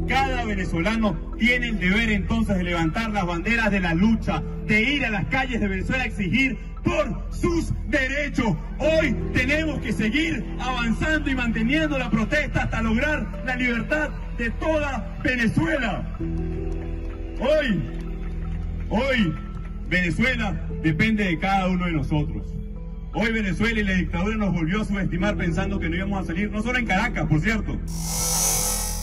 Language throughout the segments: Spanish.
Cada venezolano tiene el deber entonces de levantar las banderas de la lucha, de ir a las calles de Venezuela a exigir por sus derechos. Hoy tenemos que seguir avanzando y manteniendo la protesta hasta lograr la libertad de toda Venezuela. Hoy Venezuela depende de cada uno de nosotros. Hoy Venezuela y la dictadura nos volvió a subestimar pensando que no íbamos a salir, no solo en Caracas, por cierto.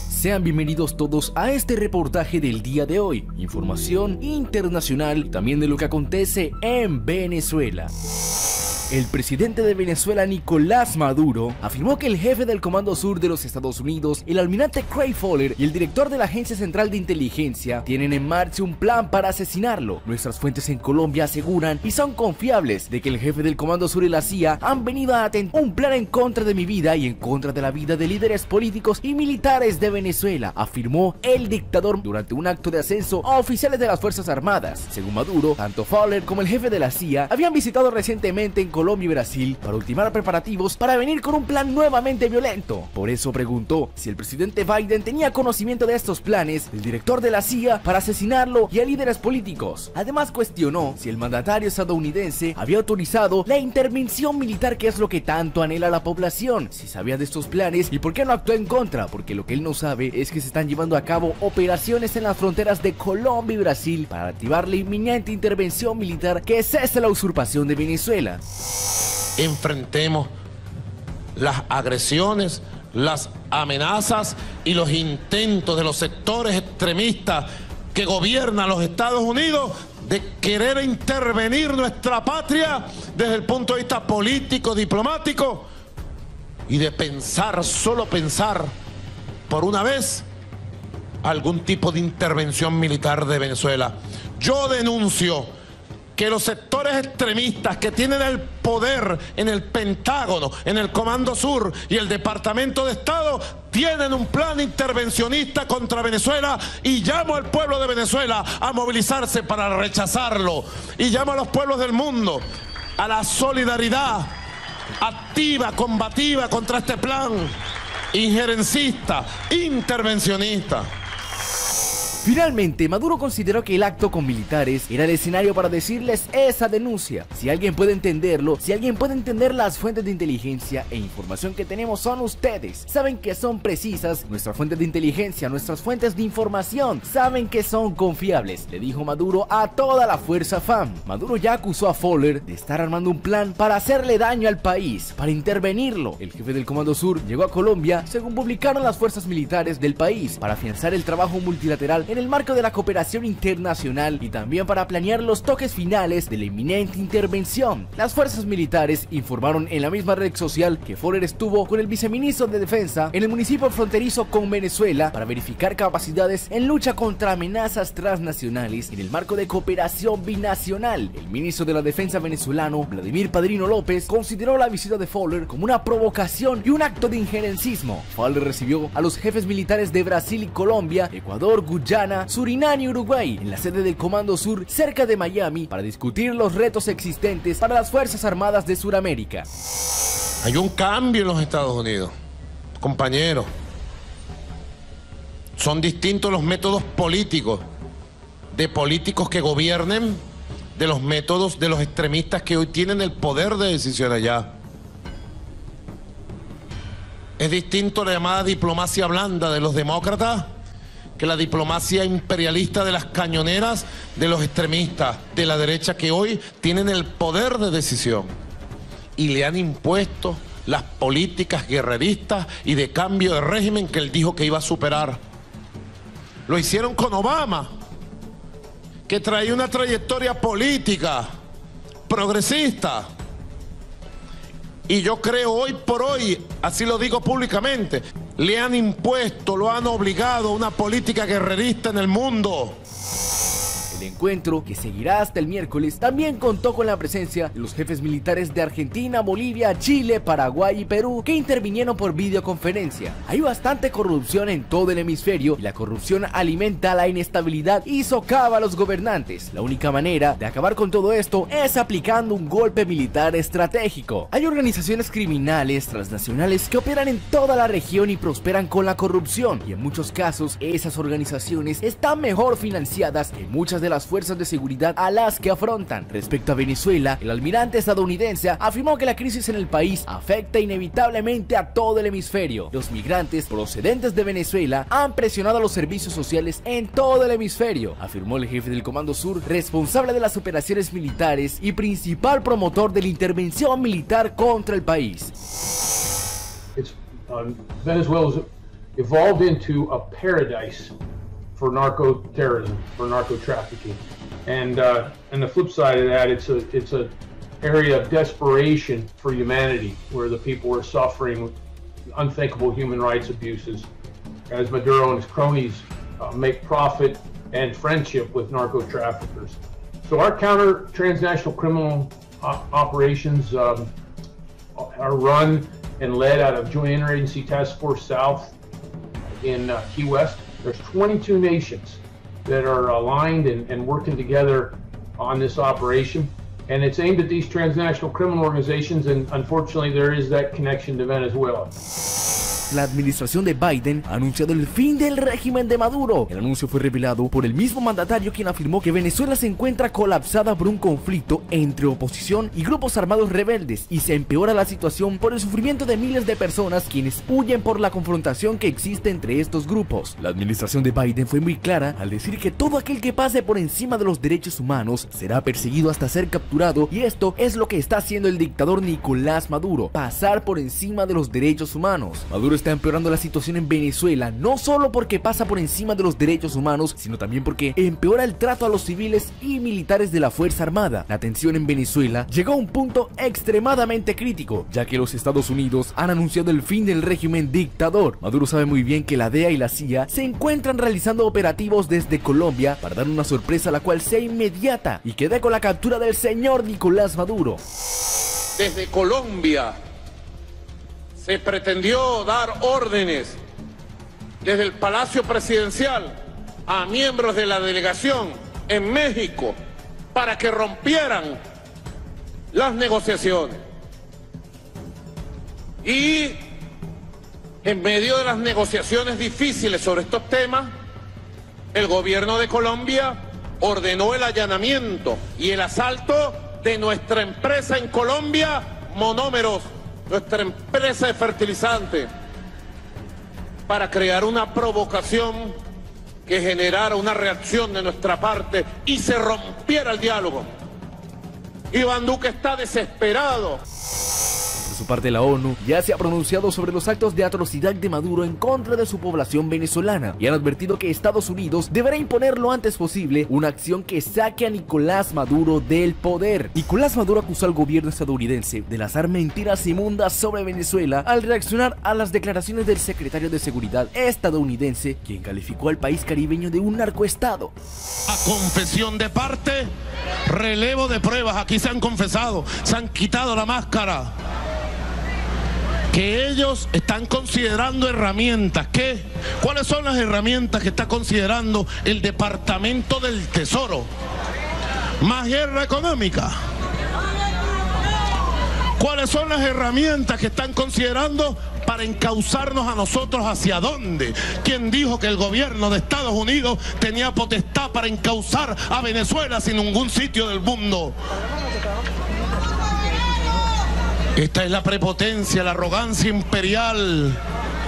Sean bienvenidos todos a este reportaje del día de hoy. Información internacional, también de lo que acontece en Venezuela. El presidente de Venezuela, Nicolás Maduro, afirmó que el jefe del Comando Sur de los Estados Unidos, el almirante Craig Fowler, y el director de la Agencia Central de Inteligencia tienen en marcha un plan para asesinarlo. Nuestras fuentes en Colombia aseguran y son confiables de que el jefe del Comando Sur y la CIA han venido a atentar un plan en contra de mi vida y en contra de la vida de líderes políticos y militares de Venezuela, afirmó el dictador durante un acto de ascenso a oficiales de las Fuerzas Armadas. Según Maduro, tanto Fowler como el jefe de la CIA habían visitado recientemente en Colombia y Brasil para ultimar preparativos para venir con un plan nuevamente violento. Por eso preguntó si el presidente Biden tenía conocimiento de estos planes del director de la CIA para asesinarlo y a líderes políticos. Además cuestionó si el mandatario estadounidense había autorizado la intervención militar, que es lo que tanto anhela la población, si sabía de estos planes y por qué no actuó en contra, porque lo que él no sabe es que se están llevando a cabo operaciones en las fronteras de Colombia y Brasil para activar la inminente intervención militar que cese la usurpación de Venezuela. Enfrentemos las agresiones, las amenazas y los intentos de los sectores extremistas que gobiernan los Estados Unidos de querer intervenir nuestra patria desde el punto de vista político, diplomático, y de pensar, solo pensar por una vez algún tipo de intervención militar de Venezuela. Yo denuncio que los sectores extremistas que tienen el poder en el Pentágono, en el Comando Sur y el Departamento de Estado tienen un plan intervencionista contra Venezuela, y llamo al pueblo de Venezuela a movilizarse para rechazarlo, y llamo a los pueblos del mundo a la solidaridad activa, combativa contra este plan injerencista, intervencionista. Finalmente, Maduro consideró que el acto con militares era el escenario para decirles esa denuncia. Si alguien puede entenderlo, si alguien puede entender las fuentes de inteligencia e información que tenemos, son ustedes. Saben que son precisas nuestras fuentes de inteligencia, nuestras fuentes de información. Saben que son confiables, le dijo Maduro a toda la fuerza FAM. Maduro ya acusó a Fowler de estar armando un plan para hacerle daño al país, para intervenirlo. El jefe del Comando Sur llegó a Colombia, según publicaron las fuerzas militares del país, para afianzar el trabajo multilateral en el marco de la cooperación internacional y también para planear los toques finales de la inminente intervención. Las fuerzas militares informaron en la misma red social que Fowler estuvo con el viceministro de Defensa en el municipio fronterizo con Venezuela para verificar capacidades en lucha contra amenazas transnacionales en el marco de cooperación binacional. El ministro de la Defensa venezolano, Vladimir Padrino López, consideró la visita de Fowler como una provocación y un acto de injerencismo. Fowler recibió a los jefes militares de Brasil y Colombia, Ecuador, Guyana, Surinam y Uruguay en la sede del Comando Sur cerca de Miami para discutir los retos existentes para las Fuerzas Armadas de Sudamérica. Hay un cambio en los Estados Unidos, compañeros. Son distintos los métodos políticos de políticos que gobiernen de los métodos de los extremistas que hoy tienen el poder de decisión allá. Es distinto la llamada diplomacia blanda de los demócratas que la diplomacia imperialista de las cañoneras de los extremistas de la derecha, que hoy tienen el poder de decisión y le han impuesto las políticas guerreristas y de cambio de régimen que él dijo que iba a superar. Lo hicieron con Obama, que traía una trayectoria política progresista. Y yo creo hoy por hoy, así lo digo públicamente, le han impuesto, lo han obligado a una política guerrerista en el mundo. El encuentro, que seguirá hasta el miércoles, también contó con la presencia de los jefes militares de Argentina, Bolivia, Chile, Paraguay y Perú, que intervinieron por videoconferencia. Hay bastante corrupción en todo el hemisferio y la corrupción alimenta la inestabilidad y socava a los gobernantes. La única manera de acabar con todo esto es aplicando un golpe militar estratégico. Hay organizaciones criminales transnacionales que operan en toda la región y prosperan con la corrupción, y en muchos casos esas organizaciones están mejor financiadas que muchas de las fuerzas de seguridad a las que afrontan. Respecto a Venezuela, el almirante estadounidense afirmó que la crisis en el país afecta inevitablemente a todo el hemisferio. Los migrantes procedentes de Venezuela han presionado a los servicios sociales en todo el hemisferio, afirmó el jefe del Comando Sur, responsable de las operaciones militares y principal promotor de la intervención militar contra el país. Venezuela's evolved into a paradise for narco-terrorism, for narco-trafficking, and the flip side of that, it's a area of desperation for humanity, where the people are suffering unthinkable human rights abuses, as Maduro and his cronies make profit and friendship with narco-traffickers. So our counter-transnational criminal operations are run and led out of Joint Interagency Task Force South in Key West. There's 22 nations that are aligned and working together on this operation. And it's aimed at these transnational criminal organizations, and unfortunately there is that connection to Venezuela. La administración de Biden ha anunciado el fin del régimen de Maduro. El anuncio fue revelado por el mismo mandatario, quien afirmó que Venezuela se encuentra colapsada por un conflicto entre oposición y grupos armados rebeldes, y se empeora la situación por el sufrimiento de miles de personas quienes huyen por la confrontación que existe entre estos grupos. La administración de Biden fue muy clara al decir que todo aquel que pase por encima de los derechos humanos será perseguido hasta ser capturado, y esto es lo que está haciendo el dictador Nicolás Maduro: pasar por encima de los derechos humanos. Maduro está empeorando la situación en Venezuela, no solo porque pasa por encima de los derechos humanos, sino también porque empeora el trato a los civiles y militares de la Fuerza Armada. La tensión en Venezuela llegó a un punto extremadamente crítico, ya que los Estados Unidos han anunciado el fin del régimen dictador. Maduro sabe muy bien que la DEA y la CIA se encuentran realizando operativos desde Colombia para dar una sorpresa, la cual sea inmediata y que dé con la captura del señor Nicolás Maduro. Desde Colombia se pretendió dar órdenes desde el Palacio Presidencial a miembros de la delegación en México para que rompieran las negociaciones. Y en medio de las negociaciones difíciles sobre estos temas, el gobierno de Colombia ordenó el allanamiento y el asalto de nuestra empresa en Colombia, Monómeros, nuestra empresa de fertilizantes, para crear una provocación que generara una reacción de nuestra parte y se rompiera el diálogo. Iván Duque está desesperado. Por su parte, la ONU ya se ha pronunciado sobre los actos de atrocidad de Maduro en contra de su población venezolana, y han advertido que Estados Unidos deberá imponer lo antes posible una acción que saque a Nicolás Maduro del poder. Nicolás Maduro acusó al gobierno estadounidense de lanzar mentiras inmundas sobre Venezuela al reaccionar a las declaraciones del secretario de Seguridad estadounidense, quien calificó al país caribeño de un narcoestado. A confesión de parte, relevo de pruebas. Aquí se han confesado, se han quitado la máscara. Que ellos están considerando herramientas. ¿Qué? ¿Cuáles son las herramientas que está considerando el Departamento del Tesoro? Más guerra económica. ¿Cuáles son las herramientas que están considerando para encauzarnos a nosotros hacia dónde? ¿Quién dijo que el gobierno de Estados Unidos tenía potestad para encauzar a Venezuela sin ningún sitio del mundo? Esta es la prepotencia, la arrogancia imperial.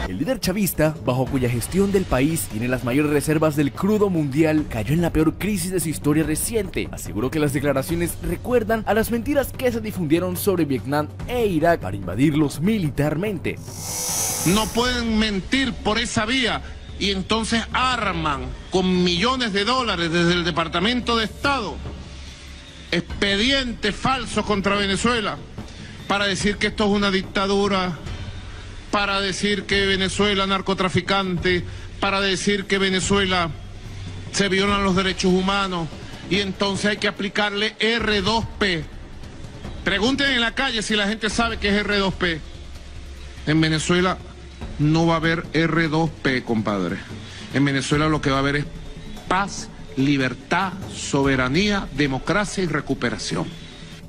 El líder chavista, bajo cuya gestión del país tiene las mayores reservas del crudo mundial, cayó en la peor crisis de su historia reciente. Aseguró que las declaraciones recuerdan a las mentiras que se difundieron sobre Vietnam e Irak para invadirlos militarmente. No pueden mentir por esa vía y entonces arman con millones de dólares desde el Departamento de Estado expedientes falsos contra Venezuela para decir que esto es una dictadura, para decir que Venezuela es narcotraficante, para decir que Venezuela se violan los derechos humanos, y entonces hay que aplicarle R2P. Pregunten en la calle si la gente sabe qué es R2P. En Venezuela no va a haber R2P, compadre. En Venezuela lo que va a haber es paz, libertad, soberanía, democracia y recuperación.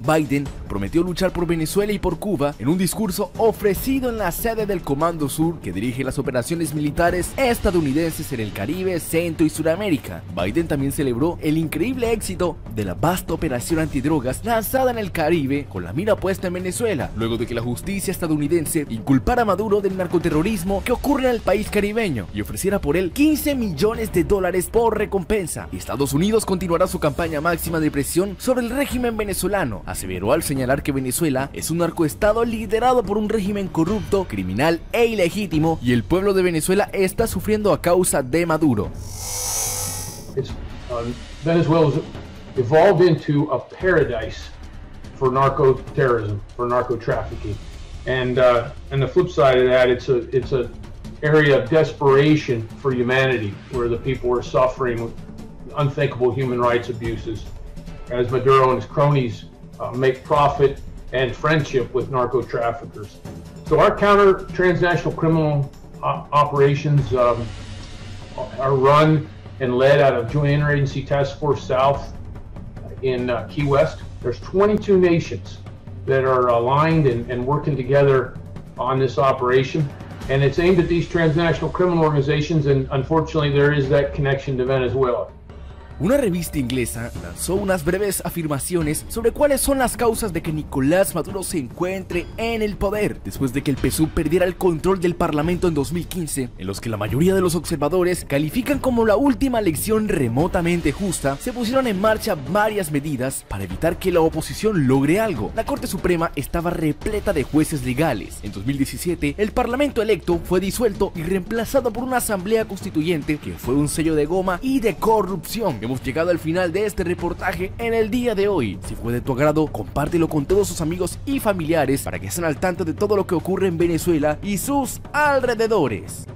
Biden prometió luchar por Venezuela y por Cuba en un discurso ofrecido en la sede del Comando Sur que dirige las operaciones militares estadounidenses en el Caribe, Centro y Suramérica. Biden también celebró el increíble éxito de la vasta operación antidrogas lanzada en el Caribe con la mira puesta en Venezuela, luego de que la justicia estadounidense inculpara a Maduro del narcoterrorismo que ocurre en el país caribeño y ofreciera por él $15 millones por recompensa. Estados Unidos continuará su campaña máxima de presión sobre el régimen venezolano, aseveró al señalar que Venezuela es un narcoestado liderado por un régimen corrupto, criminal e ilegítimo, y el pueblo de Venezuela está sufriendo a causa de Maduro. Venezuela's evolved into a paradise for narco terrorism, for narco trafficking, and the flip side of that, it's a area of desperation for humanity, where the people are suffering unthinkable human rights abuses, as Maduro and his cronies make profit and friendship with narco traffickers. So our counter transnational criminal operations are run and led out of Joint Interagency Task Force South in Key West. There's 22 nations that are aligned and working together on this operation. And it's aimed at these transnational criminal organizations, and unfortunately there is that connection to Venezuela. Una revista inglesa lanzó unas breves afirmaciones sobre cuáles son las causas de que Nicolás Maduro se encuentre en el poder, después de que el PSUV perdiera el control del Parlamento en 2015, en los que la mayoría de los observadores califican como la última elección remotamente justa. Se pusieron en marcha varias medidas para evitar que la oposición logre algo. La Corte Suprema estaba repleta de jueces legales. En 2017, el Parlamento electo fue disuelto y reemplazado por una asamblea constituyente que fue un sello de goma y de corrupción. Hemos llegado al final de este reportaje en el día de hoy. Si fue de tu agrado, compártelo con todos sus amigos y familiares para que estén al tanto de todo lo que ocurre en Venezuela y sus alrededores.